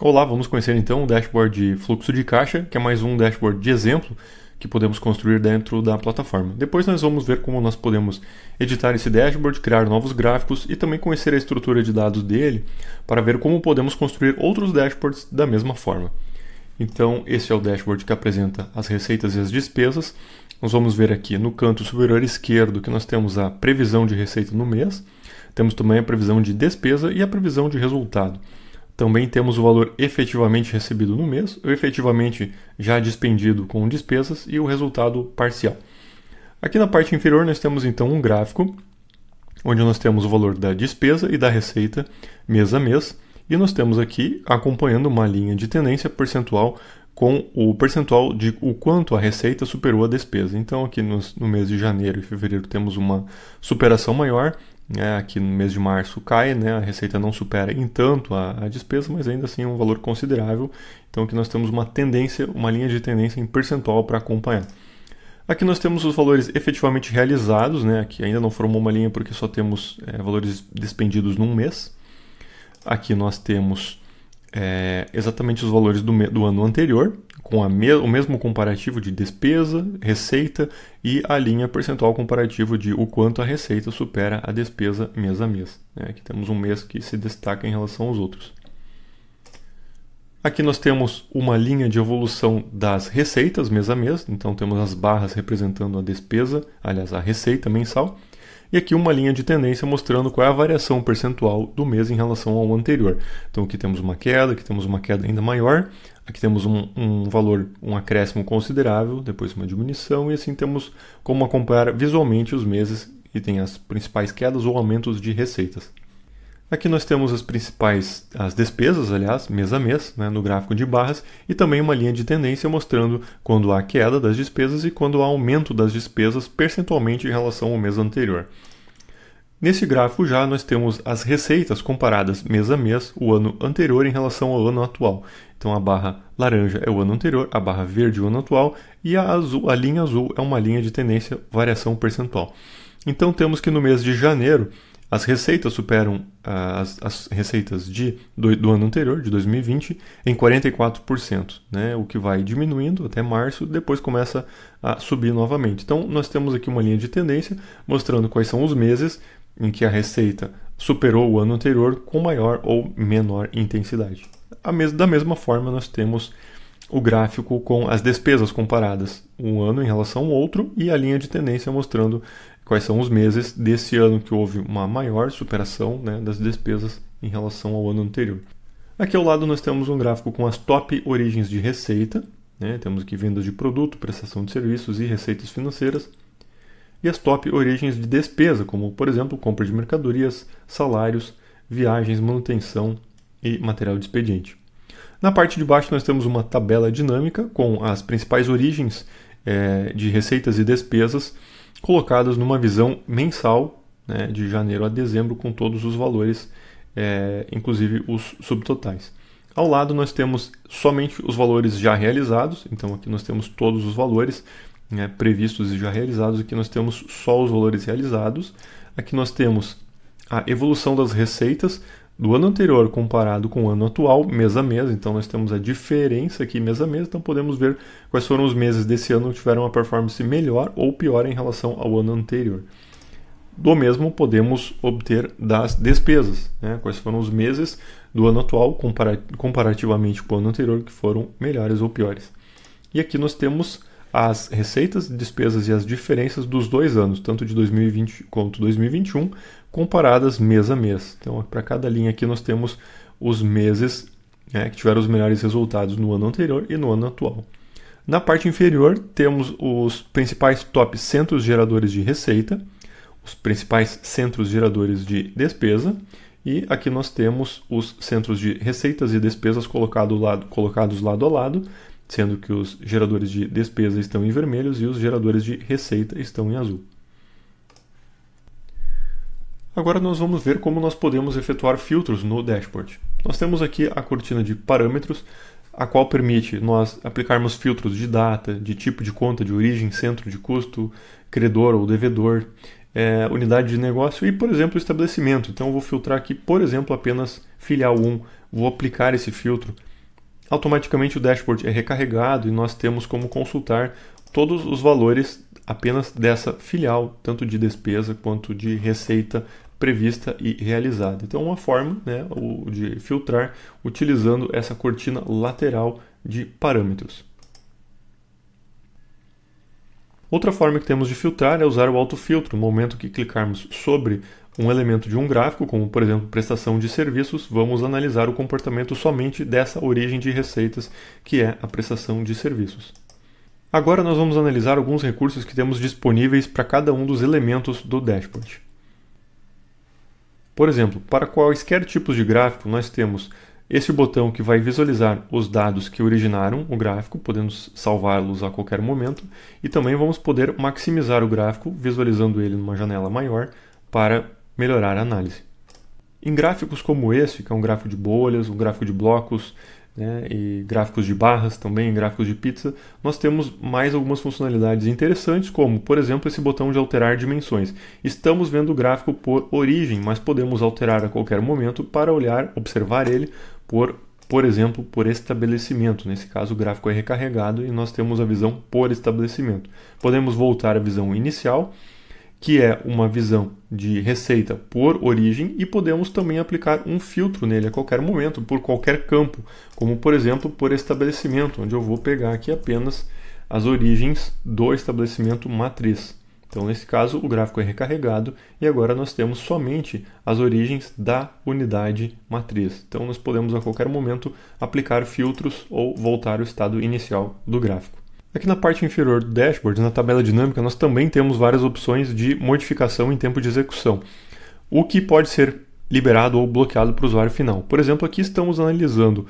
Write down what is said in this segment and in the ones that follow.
Olá, vamos conhecer então o dashboard de fluxo de caixa, que é mais um dashboard de exemplo que podemos construir dentro da plataforma. Depois nós vamos ver como nós podemos editar esse dashboard, criar novos gráficos e também conhecer a estrutura de dados dele para ver como podemos construir outros dashboards da mesma forma. Então esse é o dashboard que apresenta as receitas e as despesas. Nós vamos ver aqui no canto superior esquerdo que nós temos a previsão de receita no mês, temos também a previsão de despesa e a previsão de resultado. Também temos o valor efetivamente recebido no mês, o efetivamente já dispendido com despesas e o resultado parcial. Aqui na parte inferior nós temos então um gráfico, onde nós temos o valor da despesa e da receita mês a mês, e nós temos aqui acompanhando uma linha de tendência percentual com o percentual de o quanto a receita superou a despesa. Então aqui no mês de janeiro e fevereiro temos uma superação maior, aqui no mês de março cai, a receita não supera em tanto a despesa, mas ainda assim é um valor considerável. Então aqui nós temos uma tendência, uma linha de tendência em percentual para acompanhar. Aqui nós temos os valores efetivamente realizados, aqui ainda não formou uma linha porque só temos valores despendidos num mês. Aqui nós temos exatamente os valores do ano anterior, com o mesmo comparativo de despesa, receita e a linha percentual comparativo de o quanto a receita supera a despesa mês a mês. Aqui temos um mês que se destaca em relação aos outros. Aqui nós temos uma linha de evolução das receitas mês a mês, então temos as barras representando a despesa, aliás, a receita mensal. E aqui uma linha de tendência mostrando qual é a variação percentual do mês em relação ao anterior. Então aqui temos uma queda, aqui temos uma queda ainda maior, aqui temos um valor, um acréscimo considerável, depois uma diminuição, e assim temos como acompanhar visualmente os meses que têm as principais quedas ou aumentos de receitas. Aqui nós temos as despesas, aliás, mês a mês, no gráfico de barras, e também uma linha de tendência mostrando quando há queda das despesas e quando há aumento das despesas percentualmente em relação ao mês anterior. Nesse gráfico já nós temos as receitas comparadas mês a mês, o ano anterior em relação ao ano atual. Então a barra laranja é o ano anterior, a barra verde é o ano atual e a linha azul é uma linha de tendência variação percentual. Então temos que no mês de janeiro as receitas superam as receitas do ano anterior, de 2020, em 44%, o que vai diminuindo até março, depois começa a subir novamente. Então, nós temos aqui uma linha de tendência mostrando quais são os meses em que a receita superou o ano anterior com maior ou menor intensidade. Da mesma forma, nós temos o gráfico com as despesas comparadas um ano em relação ao outro e a linha de tendência mostrando quais são os meses desse ano que houve uma maior superação das despesas em relação ao ano anterior. Aqui ao lado nós temos um gráfico com as top origens de receita, temos aqui vendas de produto, prestação de serviços e receitas financeiras, e as top origens de despesa, como por exemplo compra de mercadorias, salários, viagens, manutenção e material de expediente. Na parte de baixo nós temos uma tabela dinâmica com as principais origens de receitas e despesas colocadas numa visão mensal, de janeiro a dezembro, com todos os valores, inclusive os subtotais. Ao lado nós temos somente os valores já realizados, então aqui nós temos todos os valores previstos e já realizados, aqui nós temos só os valores realizados, aqui nós temos a evolução das receitas do ano anterior comparado com o ano atual, mês a mês, então nós temos a diferença aqui mês a mês, então podemos ver quais foram os meses desse ano que tiveram uma performance melhor ou pior em relação ao ano anterior. Do mesmo podemos obter das despesas, quais foram os meses do ano atual comparativamente com o ano anterior que foram melhores ou piores. E aqui nós temos as receitas, despesas e as diferenças dos dois anos, tanto de 2020 quanto 2021, comparadas mês a mês. Então, para cada linha aqui nós temos os meses que tiveram os melhores resultados no ano anterior e no ano atual. Na parte inferior temos os principais top centros geradores de receita, os principais centros geradores de despesa, e aqui nós temos os centros de receitas e despesas colocados lado a lado, sendo que os geradores de despesa estão em vermelhos e os geradores de receita estão em azul. Agora nós vamos ver como nós podemos efetuar filtros no dashboard. Nós temos aqui a cortina de parâmetros, a qual permite nós aplicarmos filtros de data, de tipo de conta de origem, centro de custo, credor ou devedor, unidade de negócio e, por exemplo, estabelecimento. Então eu vou filtrar aqui, por exemplo, apenas filial 1, vou aplicar esse filtro automaticamente o dashboard é recarregado e nós temos como consultar todos os valores apenas dessa filial, tanto de despesa quanto de receita prevista e realizada. Então, uma forma, né, de filtrar utilizando essa cortina lateral de parâmetros. Outra forma que temos de filtrar é usar o autofiltro. No momento que clicarmos sobre um elemento de um gráfico, como por exemplo prestação de serviços, vamos analisar o comportamento somente dessa origem de receitas, que é a prestação de serviços. Agora nós vamos analisar alguns recursos que temos disponíveis para cada um dos elementos do dashboard. Por exemplo, para quaisquer tipos de gráfico, nós temos este botão que vai visualizar os dados que originaram o gráfico, podemos salvá-los a qualquer momento, e também vamos poder maximizar o gráfico, visualizando ele numa janela maior, para melhorar a análise. Em gráficos como esse, que é um gráfico de bolhas, um gráfico de blocos, né, e gráficos de barras também, gráficos de pizza, nós temos mais algumas funcionalidades interessantes, como, por exemplo, esse botão de alterar dimensões. Estamos vendo o gráfico por origem, mas podemos alterar a qualquer momento para olhar, observar ele por exemplo, por estabelecimento. Nesse caso, o gráfico é recarregado e nós temos a visão por estabelecimento. Podemos voltar à visão inicial, que é uma visão de receita por origem, e podemos também aplicar um filtro nele a qualquer momento, por qualquer campo, como por exemplo por estabelecimento, onde eu vou pegar aqui apenas as origens do estabelecimento matriz. Então, nesse caso, o gráfico é recarregado e agora nós temos somente as origens da unidade matriz. Então, nós podemos a qualquer momento aplicar filtros ou voltar ao estado inicial do gráfico. Aqui na parte inferior do dashboard, na tabela dinâmica, nós também temos várias opções de modificação em tempo de execução, o que pode ser liberado ou bloqueado para o usuário final. Por exemplo, aqui estamos analisando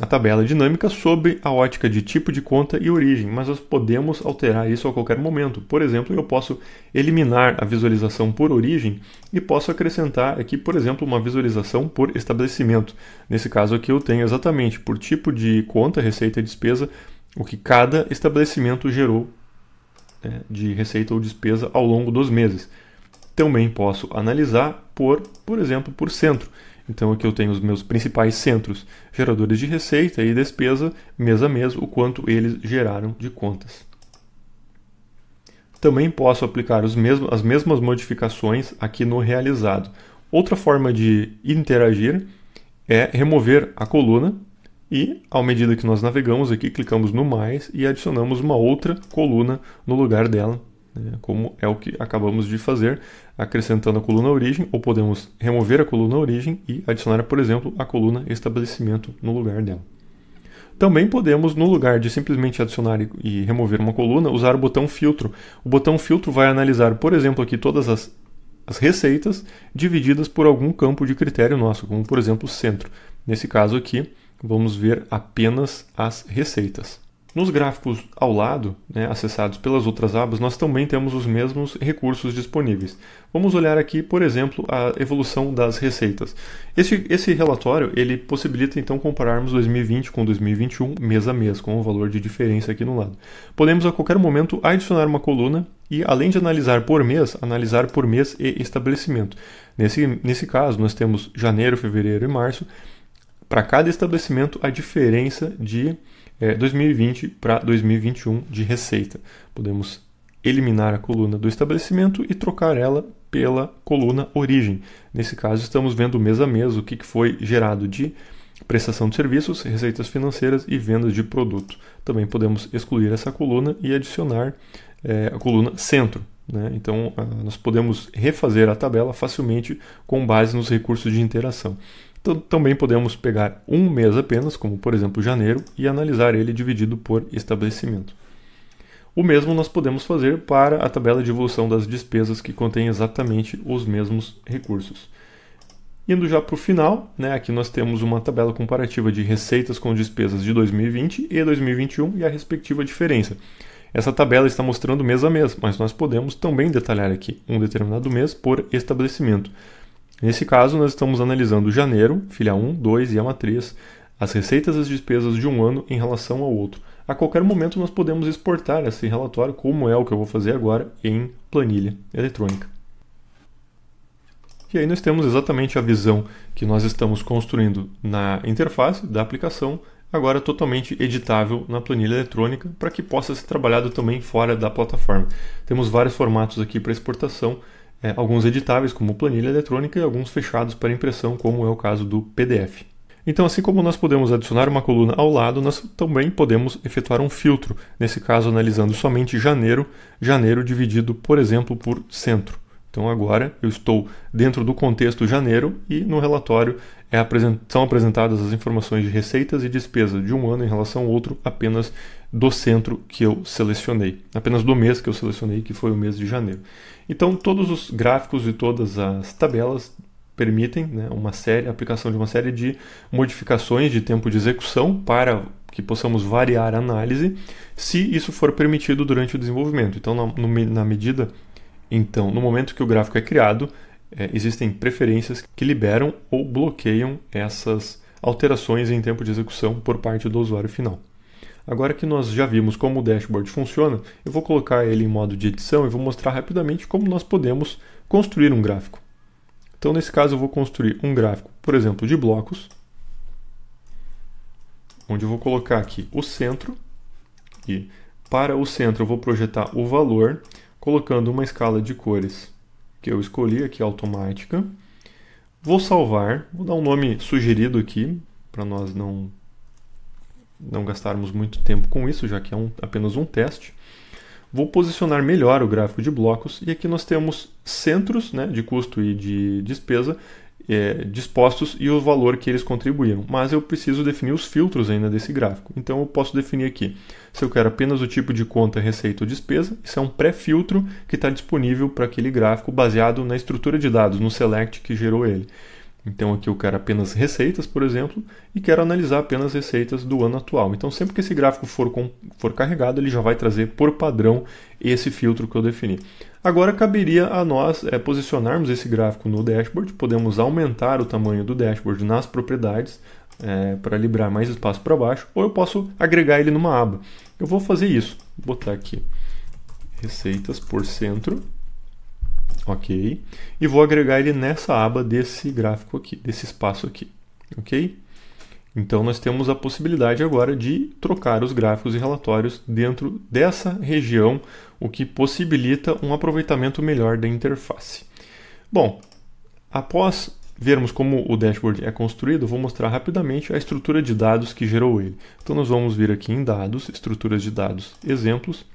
a tabela dinâmica sob a ótica de tipo de conta e origem, mas nós podemos alterar isso a qualquer momento. Por exemplo, eu posso eliminar a visualização por origem e posso acrescentar aqui, por exemplo, uma visualização por estabelecimento. Nesse caso aqui eu tenho exatamente por tipo de conta, receita e despesa, o que cada estabelecimento gerou de receita ou despesa ao longo dos meses. Também posso analisar por exemplo, por centro. Então aqui eu tenho os meus principais centros, geradores de receita e despesa, mês a mês, o quanto eles geraram de contas. Também posso aplicar as mesmas modificações aqui no realizado. Outra forma de interagir é remover a coluna e, à medida que nós navegamos aqui, clicamos no mais e adicionamos uma outra coluna no lugar dela, como é o que acabamos de fazer, acrescentando a coluna origem, ou podemos remover a coluna origem e adicionar, por exemplo, a coluna estabelecimento no lugar dela. Também podemos, no lugar de simplesmente adicionar e remover uma coluna, usar o botão filtro. O botão filtro vai analisar, por exemplo, aqui todas as receitas divididas por algum campo de critério nosso, como por exemplo centro. Nesse caso aqui, vamos ver apenas as receitas. Nos gráficos ao lado, acessados pelas outras abas, nós também temos os mesmos recursos disponíveis. Vamos olhar aqui, por exemplo, a evolução das receitas. Esse relatório ele possibilita então compararmos 2020 com 2021 mês a mês, com o valor de diferença aqui no lado. Podemos a qualquer momento adicionar uma coluna e, além de analisar por mês e estabelecimento. Nesse caso, nós temos janeiro, fevereiro e março. Para cada estabelecimento, a diferença de 2020 para 2021 de receita. Podemos eliminar a coluna do estabelecimento e trocar ela pela coluna origem. Nesse caso, estamos vendo mês a mês o que foi gerado de prestação de serviços, receitas financeiras e vendas de produto. Também podemos excluir essa coluna e adicionar a coluna centro. Então, nós podemos refazer a tabela facilmente com base nos recursos de interação. Também podemos pegar um mês apenas, como por exemplo janeiro, e analisar ele dividido por estabelecimento. O mesmo nós podemos fazer para a tabela de evolução das despesas, que contém exatamente os mesmos recursos. Indo já para o final, aqui nós temos uma tabela comparativa de receitas com despesas de 2020 e 2021 e a respectiva diferença. Essa tabela está mostrando mês a mês, mas nós podemos também detalhar aqui um determinado mês por estabelecimento. Nesse caso, nós estamos analisando janeiro, filha 1, 2 e a matriz, as receitas e as despesas de um ano em relação ao outro. A qualquer momento nós podemos exportar esse relatório, como é o que eu vou fazer agora, em planilha eletrônica. E aí nós temos exatamente a visão que nós estamos construindo na interface da aplicação, agora totalmente editável na planilha eletrônica, para que possa ser trabalhado também fora da plataforma. Temos vários formatos aqui para exportação, alguns editáveis como planilha eletrônica e alguns fechados para impressão, como é o caso do PDF. Então, assim como nós podemos adicionar uma coluna ao lado, nós também podemos efetuar um filtro, nesse caso analisando somente janeiro dividido, por exemplo, por centro. Então agora eu estou dentro do contexto janeiro e no relatório são apresentadas as informações de receitas e despesa de um ano em relação ao outro, apenas do centro que eu selecionei, apenas do mês que eu selecionei, que foi o mês de janeiro. Então todos os gráficos e todas as tabelas permitem, né, a aplicação de uma série de modificações de tempo de execução para que possamos variar a análise, se isso for permitido durante o desenvolvimento. Então, no momento que o gráfico é criado, existem preferências que liberam ou bloqueiam essas alterações em tempo de execução por parte do usuário final. Agora que nós já vimos como o dashboard funciona, eu vou colocar ele em modo de edição e vou mostrar rapidamente como nós podemos construir um gráfico. Então, nesse caso, eu vou construir um gráfico, por exemplo, de blocos, onde eu vou colocar aqui o centro, e para o centro eu vou projetar o valor, colocando uma escala de cores que eu escolhi aqui, automática. Vou salvar, vou dar um nome sugerido aqui, para nós não gastarmos muito tempo com isso, já que é apenas um teste. Vou posicionar melhor o gráfico de blocos e aqui nós temos centros, né, de custo e de despesa dispostos e o valor que eles contribuíram. Mas eu preciso definir os filtros ainda desse gráfico. Então eu posso definir aqui se eu quero apenas o tipo de conta, receita ou despesa. Isso é um pré-filtro que está disponível para aquele gráfico baseado na estrutura de dados, no select que gerou ele. Então aqui eu quero apenas receitas, por exemplo, e quero analisar apenas receitas do ano atual. Então sempre que esse gráfico for carregado, ele já vai trazer por padrão esse filtro que eu defini. Agora caberia a nós posicionarmos esse gráfico no dashboard. Podemos aumentar o tamanho do dashboard nas propriedades para liberar mais espaço para baixo, ou eu posso agregar ele numa aba. Eu vou fazer isso, vou botar aqui receitas por centro. Ok, e vou agregar ele nessa aba desse gráfico aqui, desse espaço aqui, ok? Então nós temos a possibilidade agora de trocar os gráficos e relatórios dentro dessa região, o que possibilita um aproveitamento melhor da interface. Bom, após vermos como o dashboard é construído, vou mostrar rapidamente a estrutura de dados que gerou ele. Então nós vamos vir aqui em dados, estruturas de dados, exemplos,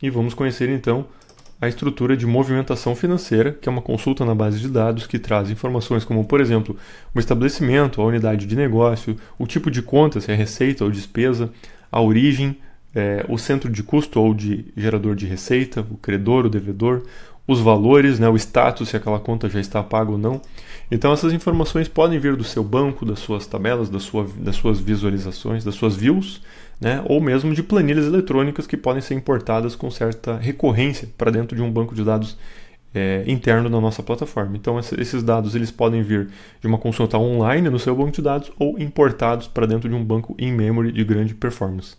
e vamos conhecer então a estrutura de movimentação financeira, que é uma consulta na base de dados que traz informações como, por exemplo, o estabelecimento, a unidade de negócio, o tipo de conta, se é receita ou despesa, a origem, o centro de custo ou de gerador de receita, o credor, o devedor, os valores, né, o status, se aquela conta já está paga ou não. Então essas informações podem vir do seu banco, das suas tabelas, das suas visualizações, das suas views, né, ou mesmo de planilhas eletrônicas que podem ser importadas com certa recorrência para dentro de um banco de dados interno da nossa plataforma. Então esses dados eles podem vir de uma consulta online no seu banco de dados ou importados para dentro de um banco in-memory de grande performance.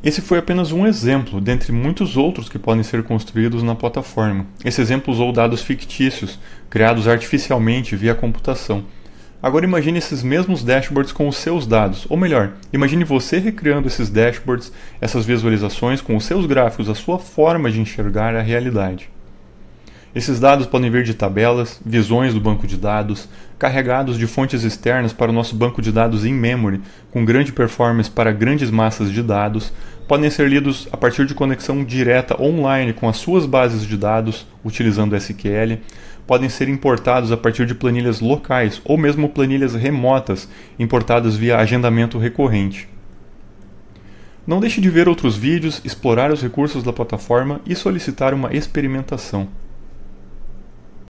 Esse foi apenas um exemplo, dentre muitos outros que podem ser construídos na plataforma. Esse exemplo usou dados fictícios, criados artificialmente via computação. Agora imagine esses mesmos dashboards com os seus dados, ou melhor, imagine você recriando esses dashboards, essas visualizações com os seus gráficos, a sua forma de enxergar a realidade. Esses dados podem vir de tabelas, visões do banco de dados, carregados de fontes externas para o nosso banco de dados in-memory, com grande performance para grandes massas de dados, podem ser lidos a partir de conexão direta online com as suas bases de dados, utilizando SQL, podem ser importados a partir de planilhas locais ou mesmo planilhas remotas, importadas via agendamento recorrente. Não deixe de ver outros vídeos, explorar os recursos da plataforma e solicitar uma experimentação.